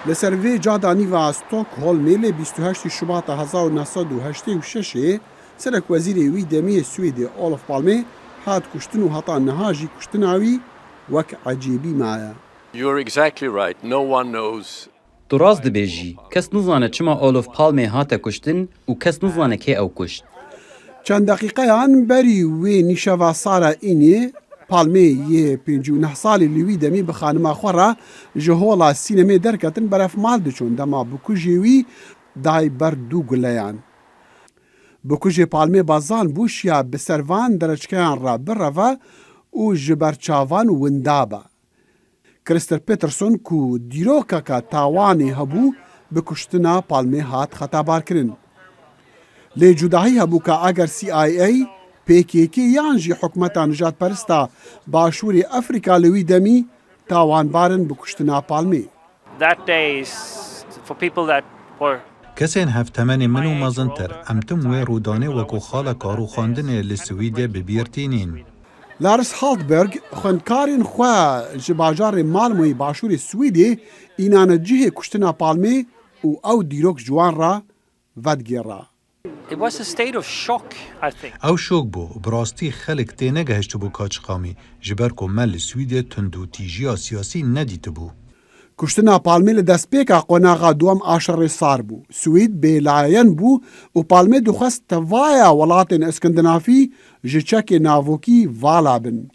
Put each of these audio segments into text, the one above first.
لسر وی جادانی و ستوکهولم لی 28 شباط 1986 سرک وزیر وی دمی سوید اولف پالمه هات کشتن و هتا نهاجی کشتناوی وک عجیبی مایه. You're exactly right. No one knows. Tu rast dibêjî, kes nizane çima Olof Palme hate kuştin û kes nizane kê ew kuşt. چند دقیقهان بری وی نیشوا سارا اینی پالمه یه 59 سالی لیوی دمی به خانما خورا جهولا سینما درکتن برف مال دچون دما بکوژی وی دای بر دو گلیان. بکوژی پالمه بازان بوشیا به سروان درچکیان را بروا او جبرچاوان وندابا. کریستر پیترسون کو دیروکا کا تاوانی هبو بکشتنا پالمه هات خطابار کرن. لی جداهی هبو که اگر CIA PKK یانجی حکمتا نجات پرستا باشوری افریقا لوی دمی تاوان بارن بکشتنا پالمه. That day is for people that were کسین هفتمن منو مزنتر امتم و رودانه وکو خاله کارو خواندن لسویده ببیرتینین. لارس هالتبرگ خوندکارین خواه جباجار مالموی باشوری سویده اینان جیه کشتنا پالمه او دیروک جوان را ودگیره. it was a state of shock, I think. او شوک بو براستی خلق تی نگهشت بو کاچقامی جبر کو مل سویده تندو تیجیا سیاسی ندیت بو. کشتنا پالمه لدست پیکا قناغا دوام آشر سار بو. سوید بیلاین بو و پالمه دخست توایا ولاتن اسکندنافی جچک ناوکی والا بن.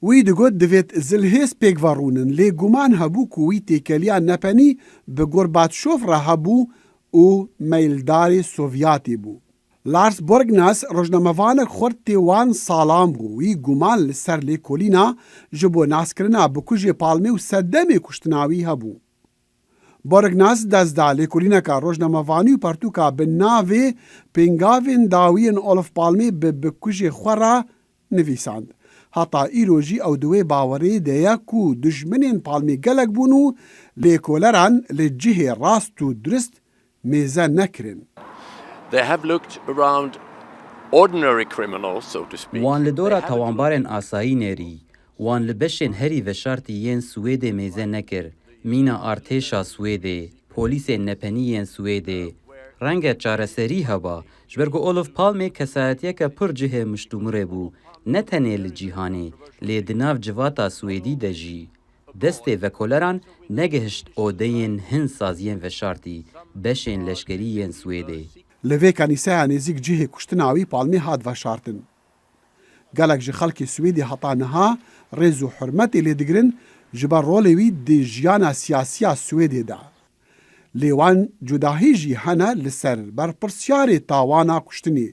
وی دگود دوید زلهیس پیک وارونن لی گمان هبو کوی تیکلیا نپنی به گرباتشوف را هبو او میلداری سوویاتی بو. لارس بورگناس روزنامه‌وانک خورد تیوان سالام بو وی گمان لسر لی کولینا جبو ناسکرنا بکوژی پالمه و صدم کشتناوی هبو. بورگناس دزدا لی کولینا کا روزنامه‌وانی و پرتوکا به ناوی پنگاوین داوین اولف پالمه به بکوژی خورا نویساند. حتا ایروجی او دوی باوری دیا کو دشمنین پالمه گلک بونو لی کولران لی جهه راست و درست میزه نکرن. They have looked around ordinary criminals, so to speak. Wan li dora tawanbarên asayî nerî, wan li beşên herî veşartî yên Swêdê mêze nekir, mîna artêşa Swêdê, polîsên nepenî yên Swêdê, renge çareserî heba, ji ber ku Olof Palme kesayetiyeke pir cihê miştûmirê bû, ne tenê li cîhanê, lê di nav civata Swêdî de jî. Destê vekoleran negihişt odeyên hin saziyên veşartî, beşên leşkerî yên Swêdê. لوی کنیسه نزیک جهه کشتناوی پالمی هاد و شارتن. گلک جه خلک سویدی حتا نها رز و حرمت لی دگرن جبر رولوی دی جیانا سیاسیا سویدی دا. لیوان جداهی جی هنه لسر بر پرسیار تاوانا کشتنی.